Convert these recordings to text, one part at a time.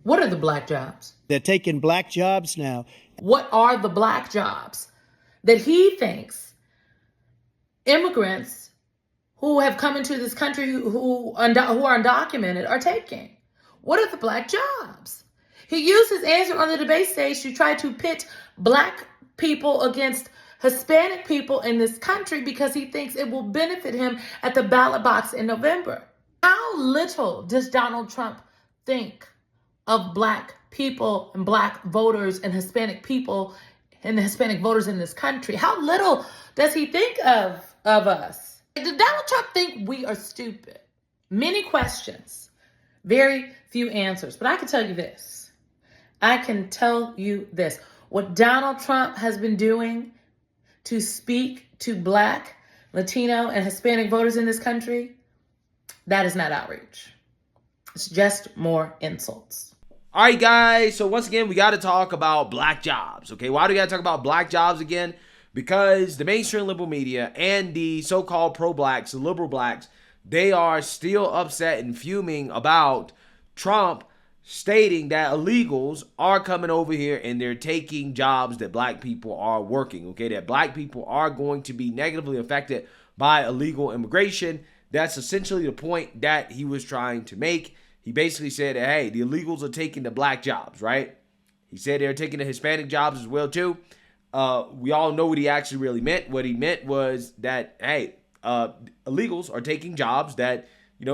What are the black jobs? They're taking black jobs now. What are the black jobs that he thinks immigrants who have come into this country who are undocumented are taking? What are the black jobs? He used his answer on the debate stage to try to pit black people against Hispanic people in this country because he thinks it will benefit him at the ballot box in November. How little does Donald Trump think of black people and black voters and Hispanic people and the Hispanic voters in this country? How little does he think of us? Does Donald Trump think we are stupid? Many questions, very few answers. But I can tell you this. What Donald Trump has been doing to speak to black, Latino, and Hispanic voters in this country, that is not outreach. It's just more insults. All right, guys. So once again, we got to talk about black jobs. Okay, why do we got to talk about black jobs again? Because the mainstream liberal media and the so-called pro-blacks, the liberal blacks, they are still upset and fuming about Trump stating that illegals are coming over here and they're taking jobs that black people are working. Okay, that black people are going to be negatively affected by illegal immigration. That's essentially the point that he was trying to make. He basically said that, hey, the illegals are taking the black jobs, right? He said they're taking the Hispanic jobs as well, too. We all know what he actually really meant. What he meant was that, hey, illegals are taking jobs that,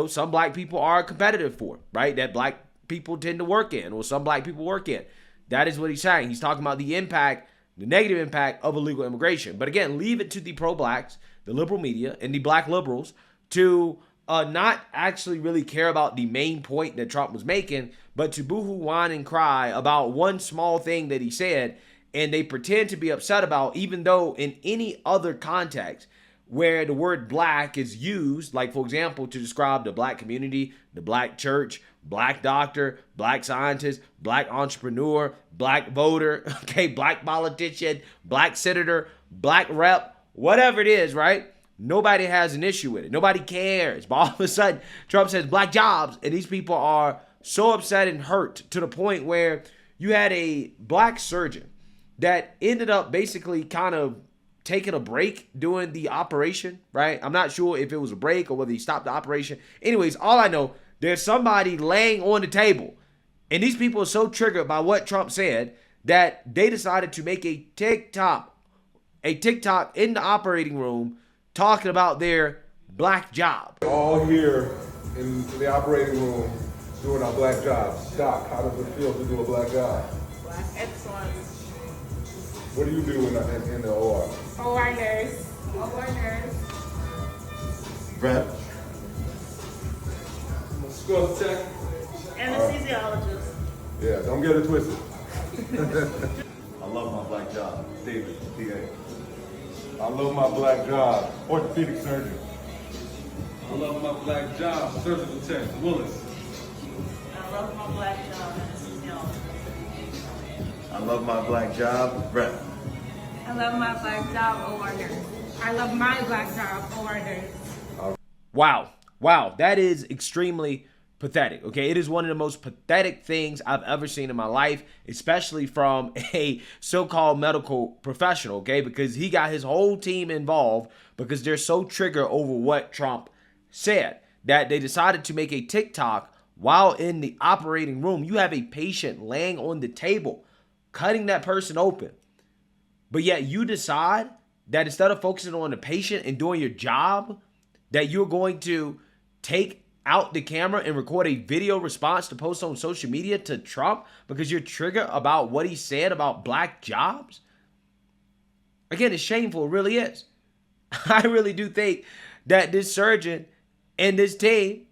some black people are competitive for, right? That black people tend to work in, or some black people work in. That is what he's saying. He's talking about the impact, the negative impact of illegal immigration. But again, leave it to the pro-blacks, the liberal media, and the black liberals to not actually really care about the main point that Trump was making, but to boohoo, whine, and cry about one small thing that he said, and they pretend to be upset about, even though in any other context where the word black is used, like, for example, to describe the black community, the black church, black doctor, black scientist, black entrepreneur, black voter, okay, black politician, black senator, black rep, whatever it is, right? Nobody has an issue with it. Nobody cares. But all of a sudden, Trump says black jobs, and these people are so upset and hurt to the point where you had a black surgeon that ended up basically kind of taking a break during the operation, right? I'm not sure if it was a break or whether he stopped the operation. Anyways, all I know, there's somebody laying on the table, and these people are so triggered by what Trump said that they decided to make a TikTok in the operating room talking about their black job. All here in the operating room doing our black jobs. Doc, how does it feel to do a black job? Black excellence. What do you do in the OR? OR nurse. OR nurse. Rep. Skull tech. Anesthesiologist. Yeah, don't get it twisted. I love my black job. David, PA. I love my black job. Orthopedic surgeon. I love my black job. Surgical tech, Willis. I love my black job. Anesthesiologist. I love my black job. Rep. I love my black job. OR nurse. I love my black job. OR nurse. Wow, that is extremely pathetic, okay? It is one of the most pathetic things I've ever seen in my life, especially from a so-called medical professional, okay? Because he got his whole team involved because they're so triggered over what Trump said that they decided to make a TikTok while in the operating room. You have a patient laying on the table, cutting that person open. But yet you decide that instead of focusing on the patient and doing your job, that you're going to take out the camera and record a video response to post on social media to Trump because you're triggered about what he said about black jobs? Again, it's shameful. It really is. I really do think that this surgeon and this team,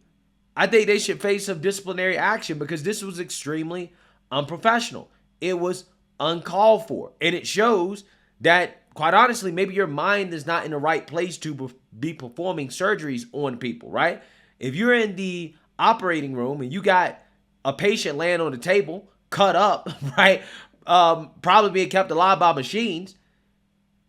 I think they should face some disciplinary action because this was extremely unprofessional. It was uncalled for. And it shows that, quite honestly, maybe your mind is not in the right place to be performing surgeries on people, right? If you're in the operating room and you got a patient laying on the table, cut up, right? Probably being kept alive by machines,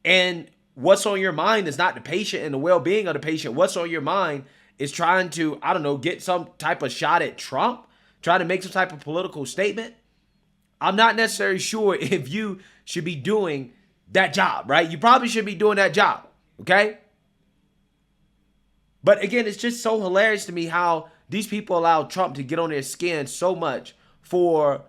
and what's on your mind is not the patient and the well-being of the patient. What's on your mind is trying to, I don't know, get some type of shot at Trump. trying to make some type of political statement, I'm not necessarily sure if you should be doing that job, right? You probably should be doing that job, okay? But again, it's just so hilarious to me how these people allow Trump to get on their skin so much for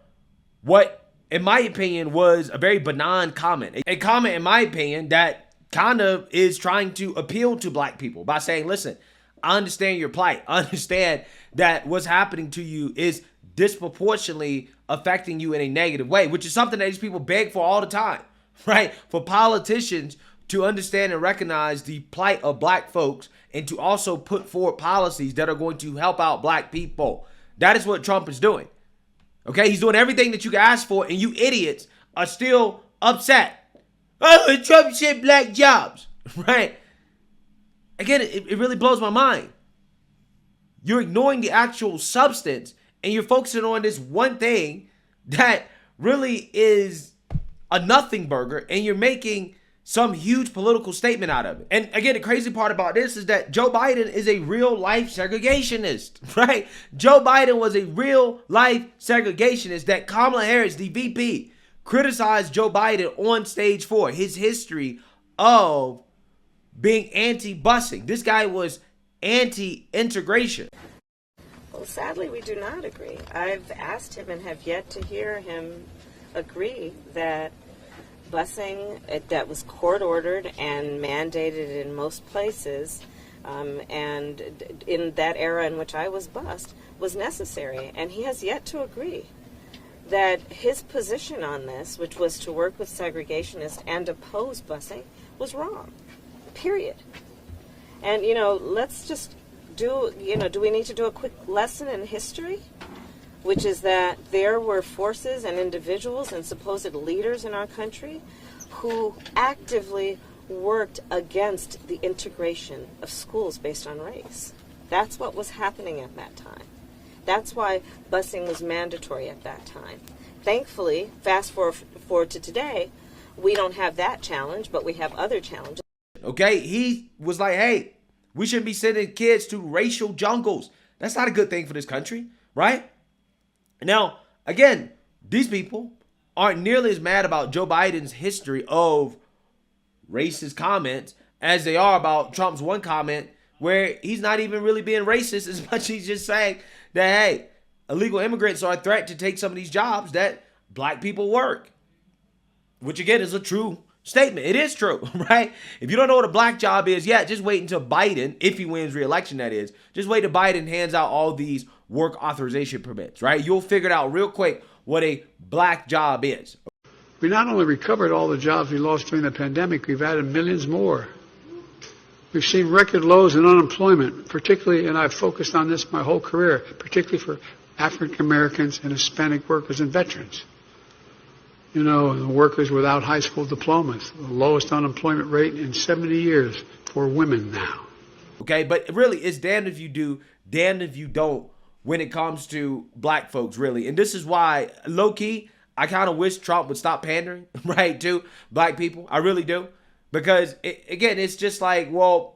what, in my opinion, was a very benign comment. A comment, in my opinion, that kind of is trying to appeal to black people by saying, listen, I understand your plight. I understand that what's happening to you is disproportionately affecting you in a negative way, which is something that these people beg for all the time, right? For politicians to understand and recognize the plight of black folks and to also put forward policies that are going to help out black people. That is what Trump is doing. Okay, he's doing everything that you can ask for, and you idiots are still upset. Oh, Trump said black jobs, right? Again, it really blows my mind. You're ignoring the actual substance, and you're focusing on this one thing that really is a nothing burger, and you're making some huge political statement out of it. And again, the crazy part about this is that Joe Biden is a real life segregationist, right? Joe Biden was a real life segregationist that Kamala Harris, the VP, criticized Joe Biden on stage for his history of being anti-busing. This guy was anti-integration. Well, sadly, we do not agree. I've asked him and have yet to hear him agree that busing that was court-ordered and mandated in most places, and in that era in which I was bused, was necessary. And he has yet to agree that his position on this, which was to work with segregationists and oppose busing, was wrong. Period. And, let's just do we need to do a quick lesson in history? Which is that there were forces and individuals and supposed leaders in our country who actively worked against the integration of schools based on race. That's what was happening at that time. That's why busing was mandatory at that time. Thankfully, fast forward to today, we don't have that challenge, but we have other challenges. Okay, he was like, hey, we shouldn't be sending kids to racial jungles. That's not a good thing for this country, right? Now, again, these people aren't nearly as mad about Joe Biden's history of racist comments as they are about Trump's one comment where he's not even really being racist as much as he's just saying that, hey, illegal immigrants are a threat to take some of these jobs that black people work, which again is a true statement. It is true, right? If you don't know what a black job is yet, just wait until Biden, if he wins re-election, that is, just wait till Biden hands out all these work authorization permits, right? You'll figure it out real quick what a black job is. We not only recovered all the jobs we lost during the pandemic, we've added millions more. We've seen record lows in unemployment, particularly, and I've focused on this my whole career, particularly for African Americans and Hispanic workers and veterans. The workers without high school diplomas, the lowest unemployment rate in 70 years for women now. Okay, but really, it's damned if you do, damned if you don't when it comes to black folks, really. And this is why, low-key, I kind of wish Trump would stop pandering, right, to black people. I really do. Because, again, it's just like, well,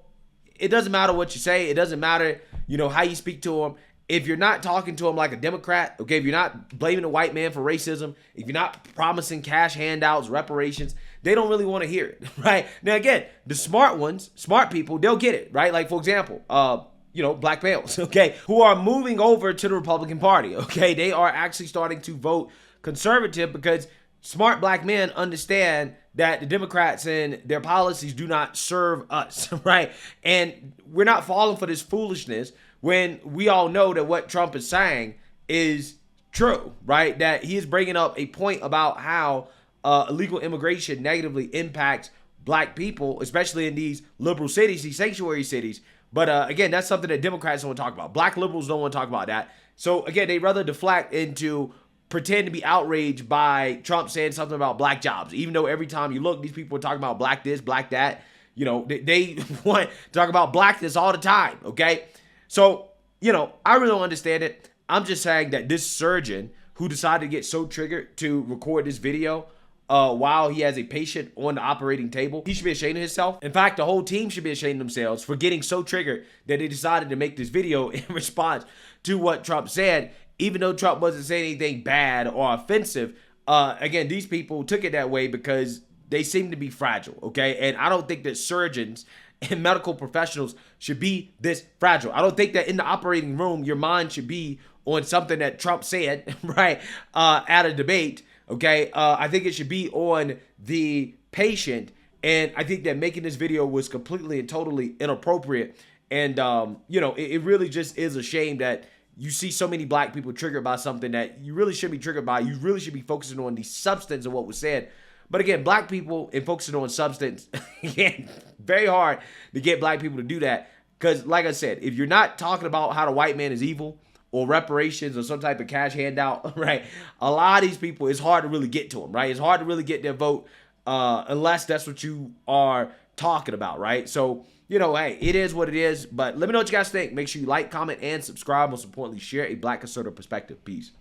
it doesn't matter what you say. It doesn't matter, how you speak to them. If you're not talking to them like a Democrat, okay, if you're not blaming a white man for racism, if you're not promising cash handouts, reparations, they don't really want to hear it, right? Now, again, the smart ones, smart people, they'll get it, right? Like, for example, black males, okay, who are moving over to the Republican Party, okay? They are actually starting to vote conservative because smart black men understand that the Democrats and their policies do not serve us, right? And we're not falling for this foolishness when we all know that what Trump is saying is true, right? That he is bringing up a point about how illegal immigration negatively impacts black people, especially in these liberal cities, these sanctuary cities. But again, that's something that Democrats don't want to talk about. Black liberals don't want to talk about that. So again, they rather deflect into pretend to be outraged by Trump saying something about black jobs, even though every time you look, these people are talking about black this, black that. They want to talk about blackness all the time, okay? So, I really don't understand it. I'm just saying that this surgeon who decided to get so triggered to record this video while he has a patient on the operating table, he should be ashamed of himself. In fact, the whole team should be ashamed of themselves for getting so triggered that they decided to make this video in response to what Trump said. even though Trump wasn't saying anything bad or offensive, again, these people took it that way because they seem to be fragile, okay? And I don't think that surgeons and medical professionals should be this fragile. I don't think that in the operating room, your mind should be on something that Trump said, right, at a debate, okay? I think it should be on the patient. And I think that making this video was completely and totally inappropriate. And, you know, it really just is a shame that you see so many black people triggered by something that you really should be triggered by. You really should be focusing on the substance of what was said. But again, black people and focusing on substance, again, very hard to get black people to do that. Because like I said, if you're not talking about how the white man is evil or reparations or some type of cash handout, right, a lot of these people, it's hard to really get to them, right? It's hard to really get their vote unless that's what you are talking about, right? So, you know, hey, it is what it is. But let me know what you guys think. Make sure you like, comment, and subscribe. Most importantly, share a black conservative perspective. Peace.